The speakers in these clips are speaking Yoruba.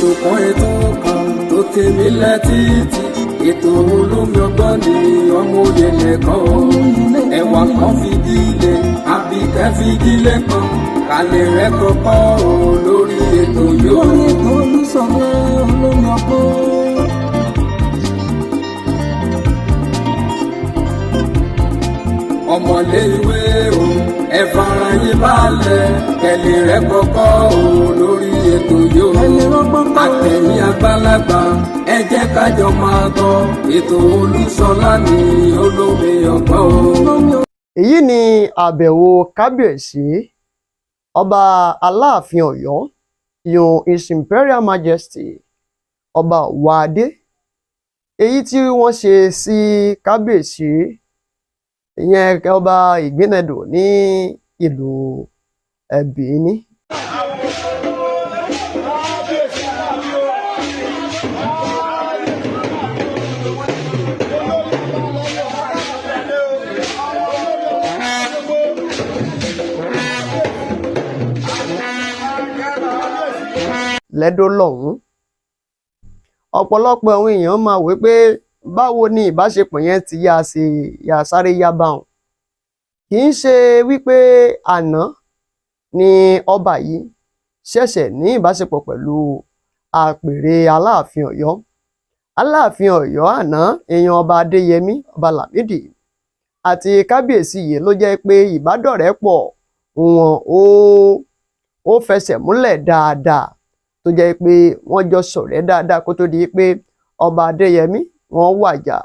ètò kan tó tèmi létí ètò olómi ọgbọ́n ni ọmọ òye nìkan ẹwà kan fìdílé àbíkẹ́ fìdílé kan kálẹ̀ rẹ̀ kọ́kọ́ lórí ètò yóò. lórí ètò Olúṣọ̀lá olómi ọgbọ́n. ọmọlé ìwé o ẹ fara yín balẹ̀ kẹlẹ̀ rẹ̀ kọ́kọ́ lórí ètò yóò. àtẹ̀yìn àgbàlagbà ẹ jẹ́ kájọ máa gbọ́ ètò Olúṣọlá ní olómi ọgbọ́n. èyí ni àbẹ̀wò kábíyèsí ọba Aláàfin Ọ̀yọ́ yun His Imperial Majesty ọba Wádé èyí tí wọ́n ṣe sí kábíyèsí ìyẹn ọba Ìgbínẹdò ní ìlú Benin. Lẹ́dọ̀ lọ́hùn ọ̀pọ̀lọpọ̀ àwọn èèyàn máa wí pé báwo ni ìbáṣepọ̀ yẹn ti yà sáré yá báwọn. kì í ṣe wípé àná ni ọba yìí ṣẹ̀ṣẹ̀ ní ìbáṣepọ̀ pẹ̀lú àpèrè Aláàfin Ọ̀yọ́. Aláàfin Ọ̀yọ́ àná èèyàn ọba Adéyẹmí ọba Lámídì àti kábíyèsí yìí ló jẹ́ pé ìbádọ́rẹ̀ẹ́pọ̀ wọn ó fẹsẹ̀ múlẹ̀ dáadáa tó jẹ́ pé wọ́n jọ ṣọ̀rẹ́ dáadáa kó tó di pé ọba Adéyẹmí wọ́n wàjà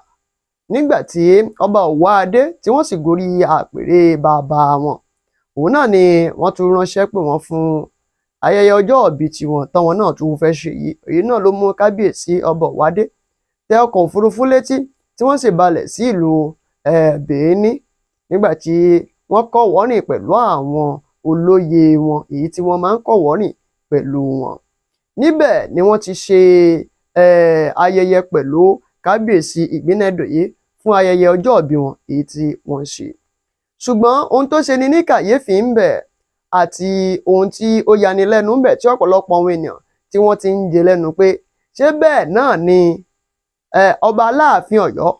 nígbà tí ọba Ọ̀wádé tí wọ́n sì gorí àpèrè bàbá wọn. òun náà ni wọ́n tún ránṣẹ́ pé wọ́n fún ayẹyẹ ọjọ́ ìbí tiwọn táwọn náà tún fẹ́ ṣe yìí. èyí náà ló mú kábíyèsí ọba Ọ̀wádé tẹ ọkọ̀ òfurufú létí tí wọ́n sì balẹ̀ sí ìlú Benin nígbà tí wọ́n kọ́wọ́rìn pẹ̀lú àwọn olóyè wọn èyí tí wọ́n máa ń kọ́wọ́rìn pẹ̀lú wọn. níbẹ̀ ni wọ́n ti ṣe ayẹyẹ pẹ̀lú kábíyèsí Ìgbínẹdò yìí fún ayẹyẹ ọjọ́ ìbí wọn èyí tí wọ́n ṣe. ṣùgbọ́n ohun tó ṣe ni ní kàyéfì ń bẹ àti ohun tí ó yani lẹ́nu ń bẹ tí ọ̀pọ̀lọpọ̀ àwọn èèyàn tí wọ́n ti ń jẹ lẹ́nu pé ṣé bẹ́ẹ̀ náà ni ọba Aláàfin Ọ̀yọ́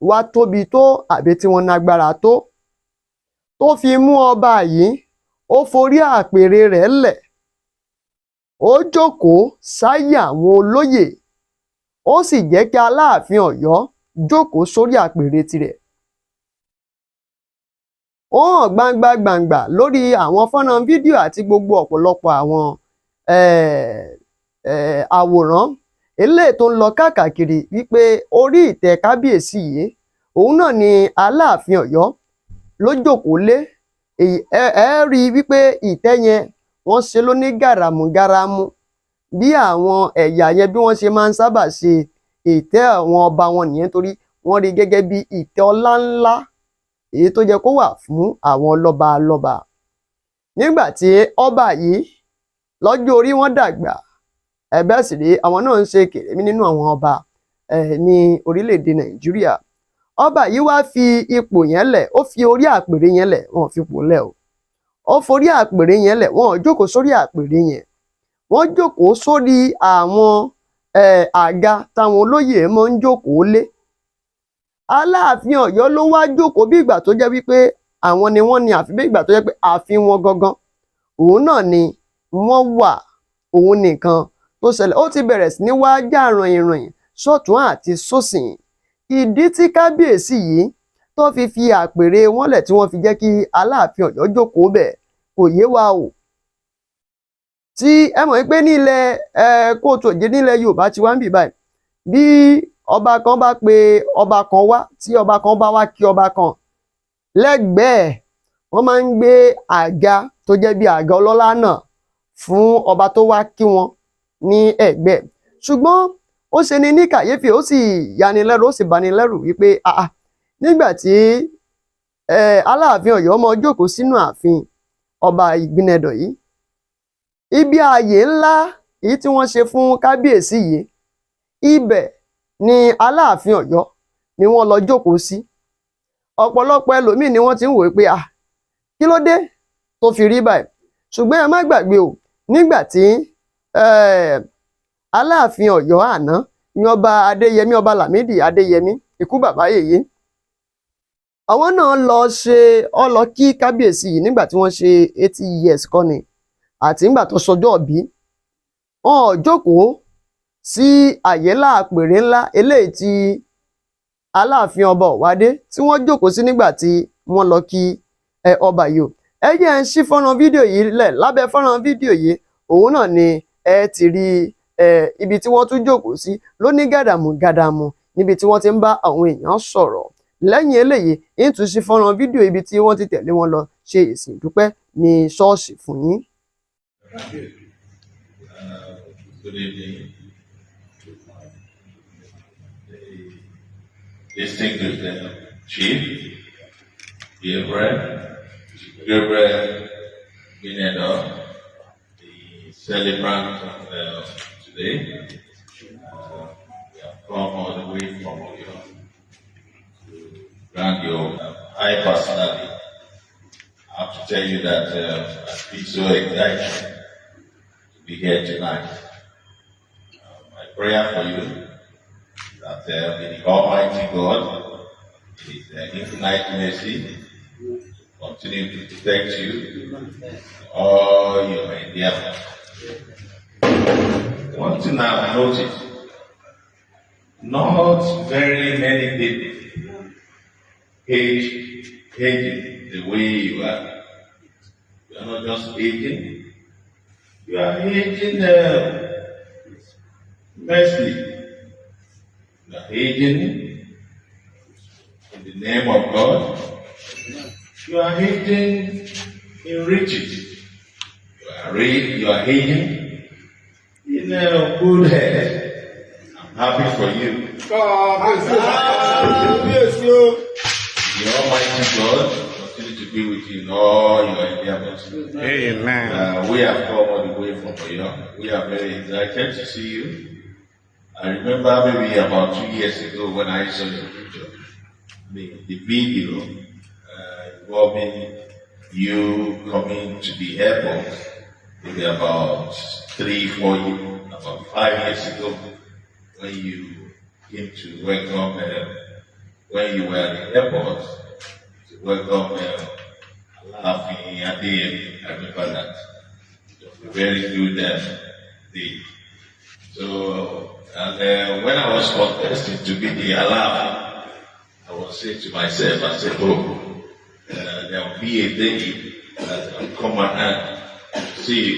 wá tóbi tó àbí tí wọ́n nágbára tó fi mú ọba yìí ó forí àpèrè rẹ̀ lẹ̀ ó jókòó sáyé àwọn olóyè ó sì jẹ́ kí Aláàfin Ọ̀yọ́ jókòó sórí àpèrè tirẹ̀. ó hàn gbangba lórí àwọn fọ́nrán fídíò àti gbogbo ọ̀pọ̀lọpọ̀ àwọn àwòrán eléyìí tó ń lọ káàkiri wípé orí ìtẹ́ kábíyèsí yìí òun náà ni Aláàfin Ọ̀yọ́ ló jókòó lé. ẹ rí i wípé ìtẹ́ yẹn wọ́n ṣe ló ní gàràmù bí àwọn ẹ̀yà yẹn bí wọ́n ṣe máa ń sábà ṣe ìtẹ́ àwọn ọba wọn nìyẹn torí wọ́n rí gẹ́gẹ́ bí ìtẹ́ ọlá ńlá èyí tó jẹ́ kó wà fún àwọn lọ́balọ́ba. nígbà tí ọba yìí lọ́jọ́ orí wọn dàgbà ẹ̀bẹ̀ sì rí àwọn náà ń ṣe kèrémí nínú àwọn ọba ní orílẹ̀-èdè Nàìjíríà. ọba yìí wá fi ipò yẹn lẹ̀ ó fi orí àpèrè yẹn lẹ̀ wọn ò fi ipò lẹ̀ o. ó forí àpèrè yẹn lẹ̀ wọn ò jókòó sórí àpèrè yẹn wọ́n jókòó sórí àwọn àga táwọn olóyè máa ń jókòó lé. Aláàfin Ọ̀yọ́ ló wá jókòó bí ìgbà tó jẹ́ wípé àwọn ni wọ́n ní àfi bí ìgbà tó jẹ́ pé ààfin wọn gangan òun náà ni wọ́n wà òun nìkan tó ṣẹlẹ̀. ó ti bẹ̀rẹ̀ sí ní wá já ràn-ìràn sọ́tún àti sósìn. ìdí tí kábíyèsí yìí tó fi àpèrè wọn lẹ̀ tí wọ́n fi jẹ́ kí Aláàfin Ọ̀yọ́ jókòó bẹ̀ kò yé wa o. tí ẹ mọ̀ pé nílẹ̀ kóòtù òjé nílẹ̀ Yorùbá ti wá ń bì báyìí bí ọba kan bá pe ọba kan wá tí ọba kan bá wá kí ọba kan lẹ́gbẹ̀ẹ́ wọ́n máa ń gbé àga tó jẹ́ bí àga ọlọ́lá náà fún ọba tó wá kí wọn ní ẹ̀gbẹ́. ṣùgbọ́n ó ṣe ni ní kàyéfì ó sì yanilẹ́rù ó sì banilẹ́rù wípé nígbà tí Aláàfin Ọ̀yọ́ mọ jókòó sínú ààfin ọba Ìgbínẹdò yìí ibi ààyè ńlá èyí tí wọ́n ṣe fún kábíyèsí yìí ibẹ̀ ni Aláàfin Ọ̀yọ́ ni wọ́n lọ jókòó sí. ọ̀pọ̀lọpọ̀ ẹlòmíì ni wọ́n ti ń wò pé kí ló dé tó fi rí báyìí. ṣùgbọ́n ẹ má gbàgbé o nígbà tí Aláàfin Ọ̀yọ́ àná ní ọba Adéyẹmí, ọba Lámídì Adéyẹmí, ikú bàbá yèyé. Àwọn náà lọ kí kábíyèsí yìí nígbà tí wọ́n ṣe 80 years kọ́ni àti nígbà tó sọjọ́ òbí. Wọn ò jókòó sí àyélà àpèrè ńlá eléyìí tí Aláàfin ọba Ọ̀wádé tí wọ́n jókòó sí nígbà tí wọ́n lọ kí ọba yìí. Ẹ jẹ́ ń ṣí fọ́nrán fídíò yìí lẹ̀. Lábẹ́ fọ́nrán fídíò yìí òun náà ni ẹ ti rí ibi tí wọ́n tún jókòó sí lóní gàdàmú níbi tí wọ́n ti ń bá àwọn èèyàn sọ̀rọ̀. Lẹ́yìn eléyìí ń tún ṣí fọ́nrán fídíò ibi tí wọ́n ti tẹ̀lé wọn lọ ṣe ìsìn ìdúpẹ́ ní ṣọ́ọ̀ṣì fún yín. Good evening. Distinguished Chief Gabriel Benin, the celebrant today. We have come all the way from Oyo to grant your I personally have to tell you that I feel so excited to be here tonight. My prayer for you that may the Almighty God, His infinite mercy, continue to protect you in all your endeavors. One thing I've noticed, not very many people aging the way you are. You are not just aging, you are aging nicely. You are aging in the name of God. You are aging in riches. You are aging in good health. I'm happy for you. The Almighty God continue to be with you in all your endeavors. Amen. We have come all the way from Oyo. We are very excited to see you. I remember maybe about 2 years ago when I saw your picture, the video involving you coming to the airport, maybe about 5 years ago, when you came to welcome, when you were at the airport, to welcome Alafin. I remember that. It was a very good day. So, and when I was contesting to be the Alafin, I was saying to myself, I said, there will be a day that I'll come and see you.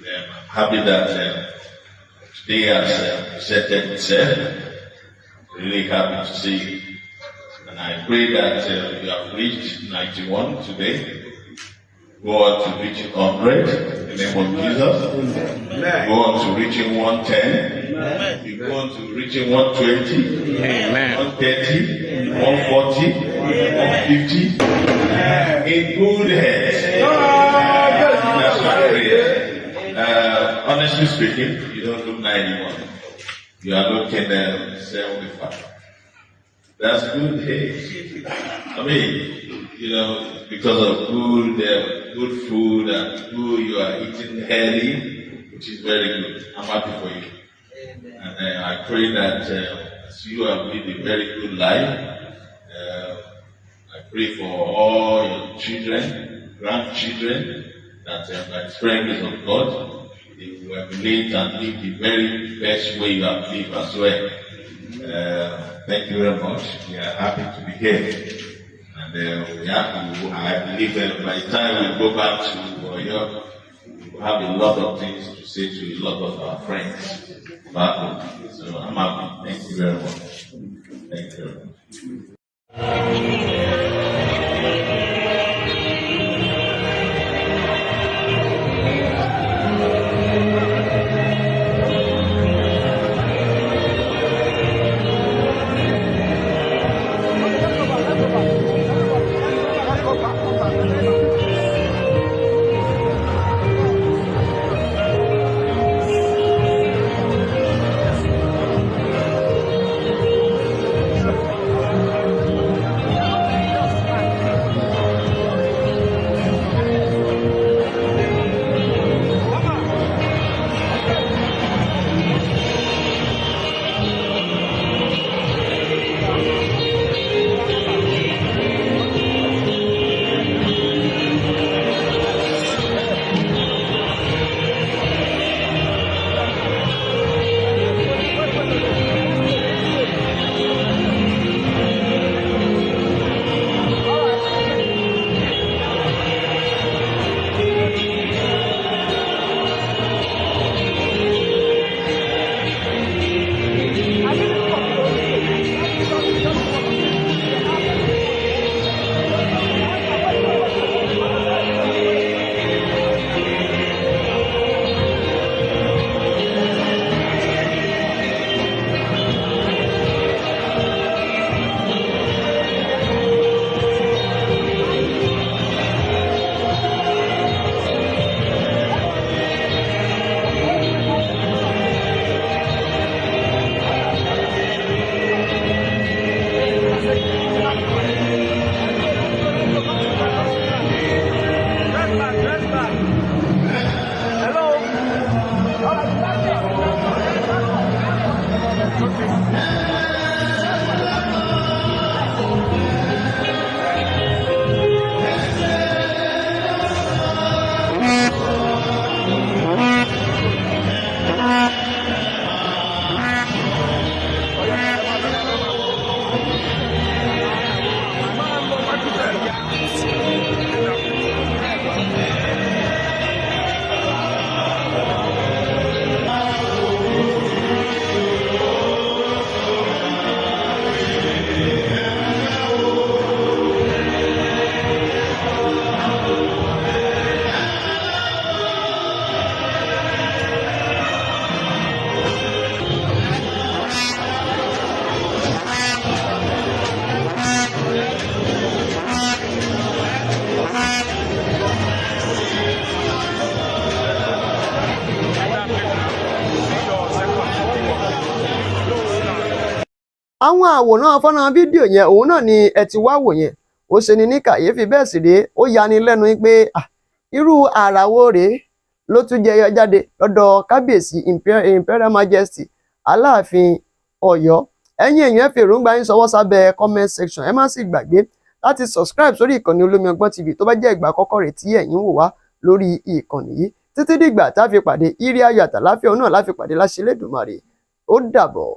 And I'm happy that today has presented itself. I'm really happy to see you. And I pray that you have reached 91 today. Go on to reaching 100 in the name of Jesus. Go on to reaching 110. You go on to reaching 120, 130, 140, 150. In good health. That's my prayer. Honestly speaking, you don't look 91. You are looking 75. That's good age. I mean, because of good food and you are eating healthy, which is very good. I'm happy for you. And I pray that as you have lived a very good life, I pray for all your children, grandchildren, that by the grace of God, they will emulate and live the very best way you have lived as well. Thank you very much. We are happy to be here. And I believe that by the time we go back to Oyo, we will have a lot of things to say to a lot of our friends back home. So I'm happy. Thank you very much. Thank you very much. àwọn àwòrán fọ́nrán fídíò yẹn òun náà ni ẹ ti wá wò yẹn ó ṣe ni ní kàyéfì bẹ́ẹ̀ sì rèé ó yani lẹ́nu pé irú àràwọ rèé ló tún jẹyọ jáde lọ́dọ̀ kábíyèsí Imperial Majesty Aláàfin Ọ̀yọ́. Ẹ̀yin èèyàn fi èròǹgbà yín ṣọwọ́ sábẹ́ comment section. Ẹ má sì gbàgbé láti subscribe sórí ìkànnì Olómi Ọgbọ́n TV tó bá jẹ́ ìgbà àkọ́kọ́ rẹ̀ tí ẹ̀yin wò wá lórí ìkànnì yìí. Títí dìgbà tá a fi pàdé ire ayọ̀ àtàláfíà náà láfi pàdé láṣẹ Elédùmarè. Ó dàbọ̀.